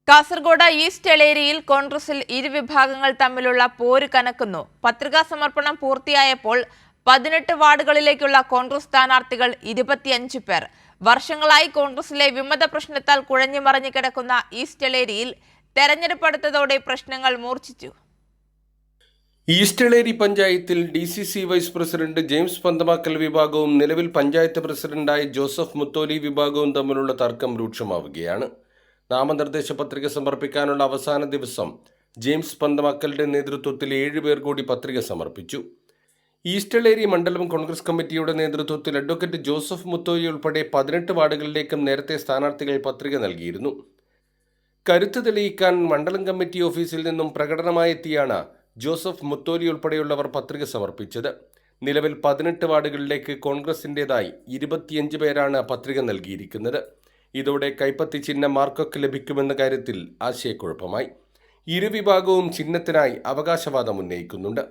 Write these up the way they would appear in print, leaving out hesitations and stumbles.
Kasaragod east എളേരിയിൽ കോൺഗ്രസിൽ ഇരുവിഭാഗങ്ങൾ തമ്മിലുള്ള പോര് കനക്കുന്നു. പത്രികാ സമർപ്പണം പൂർത്തിയായപ്പോൾ 18 വാർഡുകളിലേക്കുള്ള കോൺഗ്രസ് സ്ഥാനാർത്ഥികൾ 25 പേർ. വർഷങ്ങളായി കോൺഗ്രസിലെ വിമത പ്രശ്നത്താൽ കുഴഞ്ഞുമറിഞ്ഞു കിടക്കുന്ന ഈസ്റ്റ് എളേരിയിൽ തെരഞ്ഞെടുപ്പ് അടുത്തതോടെ പ്രശ്നങ്ങൾ മൂർച്ഛിച്ചു. ഈസ്റ്റ് എളേരി പഞ്ചായത്തിൽ DCC vice president James Panthamakkal വിഭാഗവും നിലവിൽ പഞ്ചായത്ത് പ്രസിഡന്റായ ജോസഫ് മുത്തോലി വിഭാഗവും തമ്മിലുള്ള തർക്കം രൂക്ഷമാവുകയാണ്. നാമനിർദ്ദേശ പത്രിക സമർപ്പിക്കാനുള്ള അവസാന ദിവസം ജെയിംസ് പന്തമാക്കലിന്റെ നേതൃത്വത്തിൽ 7 പേർ കൂടി പത്രിക സമർപ്പിച്ചു. ഈസ്റ്റ് എളേരി മണ്ഡലം കോൺഗ്രസ് കമ്മിറ്റിയുടെ നേതൃത്വത്തിൽ അഡ്വക്കേറ്റ് ജോസഫ് മുത്തോലി ഉൾപ്പെടെ 18 വാർഡുകളിലേക്കും നേരത്തെ സ്ഥാനാർത്ഥികൾ പത്രിക നൽകിയിരുന്നു. കരുത്ത് തെളിയിക്കാൻ മണ്ഡലം കമ്മിറ്റി ഓഫീസിൽ നിന്നും പ്രകടനമായെത്തിയാണ് ജോസഫ് മുത്തോലി ഉൾപ്പെടെയുള്ളവർ പത്രിക സമർപ്പിച്ചത്. നിലവിൽ 18 വാർഡുകളിലേക്ക് കോൺഗ്രസിൻ്റെതായി 25 പേരാണ് പത്രിക നൽകിയിരിക്കുന്നത്. ഇതോടെ കൈപ്പത്തി ചിഹ്നം മാർക്കൊക്കെ ലഭിക്കുമെന്ന കാര്യത്തിൽ ആശയക്കുഴപ്പമായി. ഇരുവിഭാഗവും ചിഹ്നത്തിനായി അവകാശവാദം ഉന്നയിക്കുന്നുണ്ട്.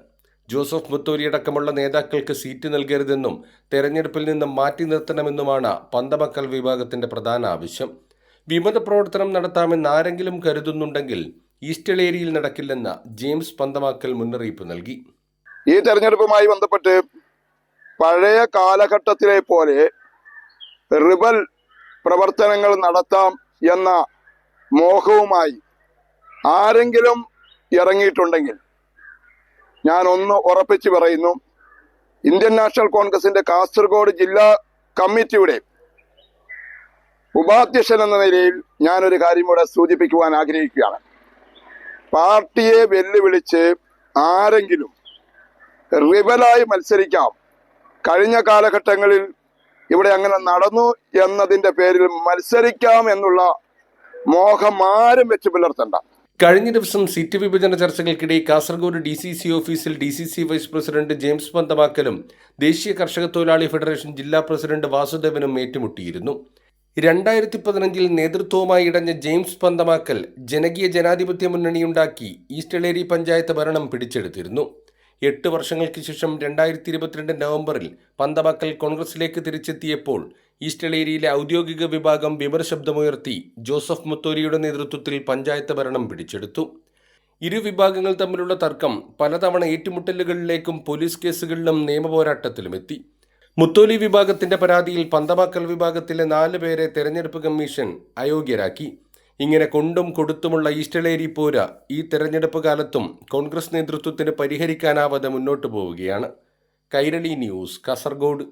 ജോസഫ് മുത്തോലി അടക്കമുള്ള നേതാക്കൾക്ക് സീറ്റ് നൽകരുതെന്നും തെരഞ്ഞെടുപ്പിൽ നിന്നും മാറ്റി നിർത്തണമെന്നുമാണ് പന്തമാക്കൽ വിഭാഗത്തിന്റെ പ്രധാന ആവശ്യം. വിമത പ്രവർത്തനം നടത്താമെന്ന് ആരെങ്കിലും കരുതുന്നുണ്ടെങ്കിൽ ഈസ്റ്റ് എളേരിയിൽ നടക്കില്ലെന്ന് ജെയിംസ് പന്തമാക്കൽ മുന്നറിയിപ്പ് നൽകി. ഈ തെരഞ്ഞെടുപ്പുമായി ബന്ധപ്പെട്ട് പഴയ കാലഘട്ടത്തിലെ പോലെ റിബൽ പ്രവർത്തനങ്ങൾ നടത്താം എന്ന മോഹവുമായി ആരെങ്കിലും ഇറങ്ങിയിട്ടുണ്ടെങ്കിൽ ഞാൻ ഒന്ന് ഉറപ്പിച്ചു പറയുന്നു, ഇന്ത്യൻ നാഷണൽ കോൺഗ്രസിന്റെ കാസർഗോഡ് ജില്ലാ കമ്മിറ്റിയുടെ ഉപാധ്യക്ഷൻ എന്ന നിലയിൽ ഞാനൊരു കാര്യം കൂടെ സൂചിപ്പിക്കുവാൻ ആഗ്രഹിക്കുകയാണ്. പാർട്ടിയെ വെല്ലുവിളിച്ച് ആരെങ്കിലും റിബലായി മത്സരിക്കാം, കഴിഞ്ഞ കാലഘട്ടങ്ങളിൽ ഇവിടെ അങ്ങനെ നടന്നു എന്നതിന്റെ പേരിൽ മത്സരിക്കാം എന്നുള്ള മോഹം ആരും വെച്ച് പുലർത്തണ്ട. കഴിഞ്ഞ ദിവസം സീറ്റ് വിഭജന ചർച്ചകൾക്കിടെ കാസർഗോഡ് DCC ഓഫീസിൽ DCC വൈസ് പ്രസിഡന്റ് ജെയിംസ് പന്തമാക്കലും ദേശീയ കർഷക തൊഴിലാളി ഫെഡറേഷൻ ജില്ലാ പ്രസിഡന്റ് വാസുദേവനും ഏറ്റുമുട്ടിയിരുന്നു. 2015 നേതൃത്വവുമായി ഇടഞ്ഞ ജെയിംസ് പന്തമാക്കൽ ജനകീയ ജനാധിപത്യ മുന്നണിയുണ്ടാക്കി ഈസ്റ്റ് എളേരി പഞ്ചായത്ത് ഭരണം പിടിച്ചെടുത്തിരുന്നു. 8 വർഷങ്ങൾക്ക് ശേഷം 2022 നവംബറിൽ പന്തമാക്കൽ കോൺഗ്രസിലേക്ക് തിരിച്ചെത്തിയപ്പോൾ ഈസ്റ്റ് എളേരിയിലെ ഔദ്യോഗിക വിഭാഗം വിമർശബ്ദമുയർത്തി ജോസഫ് മുത്തോലിയുടെ നേതൃത്വത്തിൽ പഞ്ചായത്ത് ഭരണം പിടിച്ചെടുത്തു. ഇരുവിഭാഗങ്ങൾ തമ്മിലുള്ള തർക്കം പലതവണ ഏറ്റുമുട്ടലുകളിലേക്കും പോലീസ് കേസുകളിലും നിയമപോരാട്ടത്തിലുമെത്തി. മുത്തോലി വിഭാഗത്തിന്റെ പരാതിയിൽ പന്തമാക്കൽ വിഭാഗത്തിലെ 4 പേരെ തെരഞ്ഞെടുപ്പ് കമ്മീഷൻ അയോഗ്യരാക്കി. ഇങ്ങനെ കൊണ്ടും കൊടുത്തുമുള്ള ഈസ്റ്റ് എളേരി പോര ഈ തെരഞ്ഞെടുപ്പ് കാലത്തും കോൺഗ്രസ് നേതൃത്വത്തിന് പരിഹരിക്കാനാവാതെ മുന്നോട്ടു പോവുകയാണ്. കൈരളി ന്യൂസ്, കാസർഗോഡ്.